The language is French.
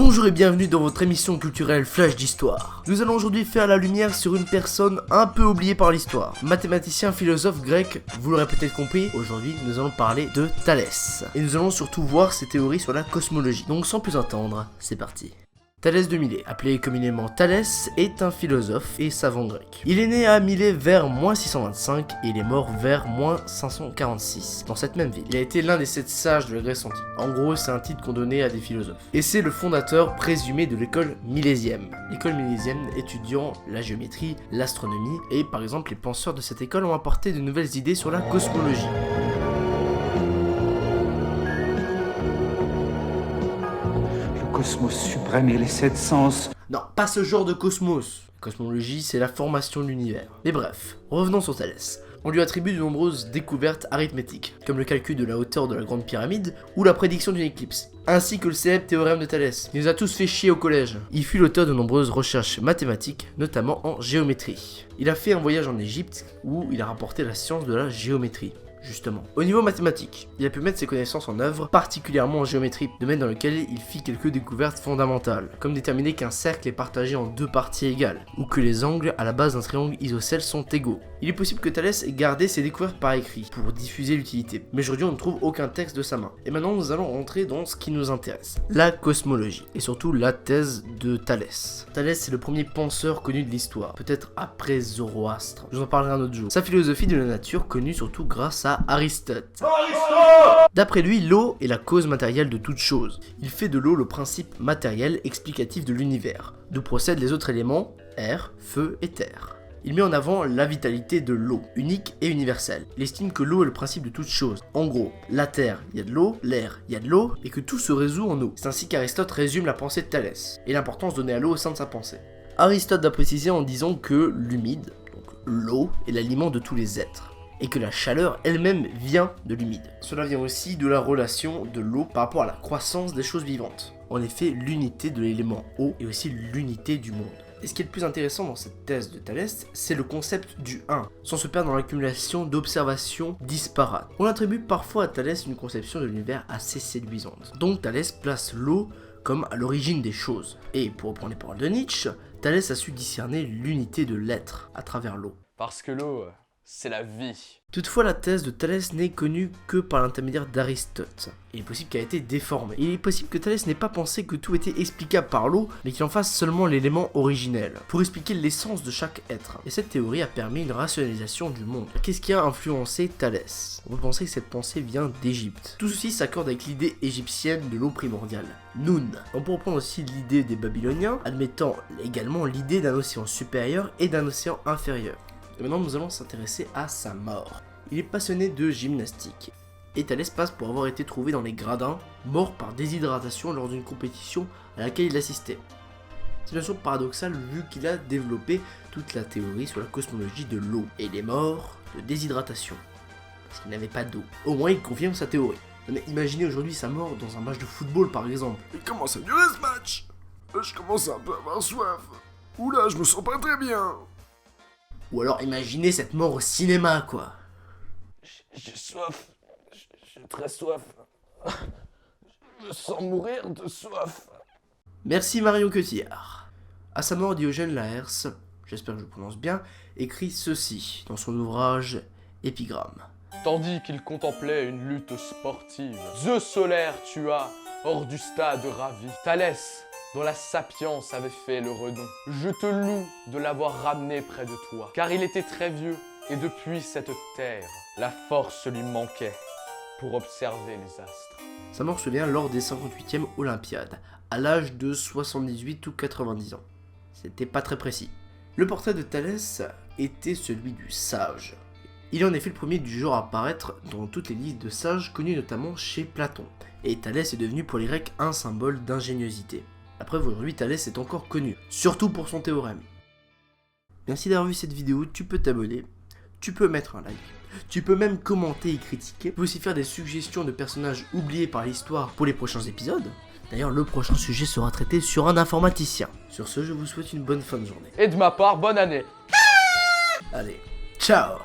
Bonjour et bienvenue dans votre émission culturelle Flash d'Histoire. Nous allons aujourd'hui faire la lumière sur une personne un peu oubliée par l'histoire. Mathématicien, philosophe grec, vous l'aurez peut-être compris, aujourd'hui nous allons parler de Thalès. Et nous allons surtout voir ses théories sur la cosmologie. Donc sans plus attendre, c'est parti. Thalès de Milet, appelé communément Thalès, est un philosophe et savant grec. Il est né à Milet vers -625 et il est mort vers -546 dans cette même ville. Il a été l'un des 7 sages de la Grèce antique. En gros, c'est un titre qu'on donnait à des philosophes. Et c'est le fondateur présumé de l'école milésienne. L'école milésienne étudiant la géométrie, l'astronomie, et par exemple les penseurs de cette école ont apporté de nouvelles idées sur la cosmologie. Cosmos suprême et les 7 sens. Non, pas ce genre de cosmos. La cosmologie, c'est la formation de l'univers. Mais bref, revenons sur Thalès. On lui attribue de nombreuses découvertes arithmétiques, comme le calcul de la hauteur de la Grande Pyramide ou la prédiction d'une éclipse, ainsi que le célèbre théorème de Thalès. Il nous a tous fait chier au collège. Il fut l'auteur de nombreuses recherches mathématiques, notamment en géométrie. Il a fait un voyage en Égypte où il a rapporté la science de la géométrie. Justement. Au niveau mathématique, il a pu mettre ses connaissances en œuvre, particulièrement en géométrie, domaine dans lequel il fit quelques découvertes fondamentales, comme déterminer qu'un cercle est partagé en 2 parties égales, ou que les angles à la base d'un triangle isocèle sont égaux. Il est possible que Thalès ait gardé ses découvertes par écrit, pour diffuser l'utilité, mais aujourd'hui on ne trouve aucun texte de sa main. Et maintenant nous allons rentrer dans ce qui nous intéresse, la cosmologie, et surtout la thèse de Thalès. Thalès est le premier penseur connu de l'histoire, peut-être après Zoroastre, je vous en parlerai un autre jour. Sa philosophie de la nature connue surtout grâce à Aristote. D'après lui, l'eau est la cause matérielle de toute chose. Il fait de l'eau le principe matériel explicatif de l'univers, d'où procèdent les autres éléments, air, feu et terre. Il met en avant la vitalité de l'eau, unique et universelle. Il estime que l'eau est le principe de toute chose. En gros, la terre, il y a de l'eau, l'air, il y a de l'eau, et que tout se résout en eau. C'est ainsi qu'Aristote résume la pensée de Thalès, et l'importance donnée à l'eau au sein de sa pensée. Aristote a précisé en disant que l'humide, donc l'eau, est l'aliment de tous les êtres, et que la chaleur elle-même vient de l'humide. Cela vient aussi de la relation de l'eau par rapport à la croissance des choses vivantes. En effet, l'unité de l'élément eau est aussi l'unité du monde. Et ce qui est le plus intéressant dans cette thèse de Thalès, c'est le concept du 1, sans se perdre dans l'accumulation d'observations disparates. On attribue parfois à Thalès une conception de l'univers assez séduisante. Donc Thalès place l'eau comme à l'origine des choses. Et pour reprendre les paroles de Nietzsche, Thalès a su discerner l'unité de l'être à travers l'eau. Parce que l'eau, c'est la vie. Toutefois, la thèse de Thalès n'est connue que par l'intermédiaire d'Aristote. Il est possible qu'elle ait été déformée. Il est possible que Thalès n'ait pas pensé que tout était explicable par l'eau, mais qu'il en fasse seulement l'élément originel, pour expliquer l'essence de chaque être. Et cette théorie a permis une rationalisation du monde. Qu'est-ce qui a influencé Thalès? On peut penser que cette pensée vient d'Égypte. Tout ceci s'accorde avec l'idée égyptienne de l'eau primordiale, Nun. On peut reprendre aussi l'idée des Babyloniens, admettant également l'idée d'un océan supérieur et d'un océan inférieur. Et maintenant nous allons s'intéresser à sa mort. Il est passionné de gymnastique, et Thalès passe pour avoir été trouvé dans les gradins, mort par déshydratation lors d'une compétition à laquelle il assistait. C'est bien sûr paradoxal vu qu'il a développé toute la théorie sur la cosmologie de l'eau, et il est mort de déshydratation, parce qu'il n'avait pas d'eau. Au moins il confirme sa théorie. Mais imaginez aujourd'hui sa mort dans un match de football par exemple. Il commence à durer ce match. Je commence un peu à avoir soif. Oula, je me sens pas très bien. Ou alors imaginez cette mort au cinéma quoi. J'ai soif. J'ai très soif. Je me sens mourir de soif. Merci Marion Cotillard. À sa mort, Diogène Laërce, j'espère que je prononce bien, écrit ceci dans son ouvrage Épigramme. Tandis qu'il contemplait une lutte sportive, Zeus solaire tua, hors du stade ravi, Thalès, dont la sapience avait fait le renom. Je te loue de l'avoir ramené près de toi, car il était très vieux, et depuis cette terre, la force lui manquait pour observer les astres. Sa mort se vient lors des 58e Olympiades, à l'âge de 78 ou 90 ans. C'était pas très précis. Le portrait de Thalès était celui du sage. Il est en effet le premier du genre à apparaître dans toutes les listes de sages connus notamment chez Platon. Et Thalès est devenu pour les Grecs un symbole d'ingéniosité. La preuve aujourd'hui, Thalès est encore connu, surtout pour son théorème. Merci d'avoir vu cette vidéo, tu peux t'abonner, tu peux mettre un like, tu peux même commenter et critiquer, tu peux aussi faire des suggestions de personnages oubliés par l'histoire pour les prochains épisodes. D'ailleurs, le prochain sujet sera traité sur un informaticien. Sur ce, je vous souhaite une bonne fin de journée. Et de ma part, bonne année. Allez, ciao!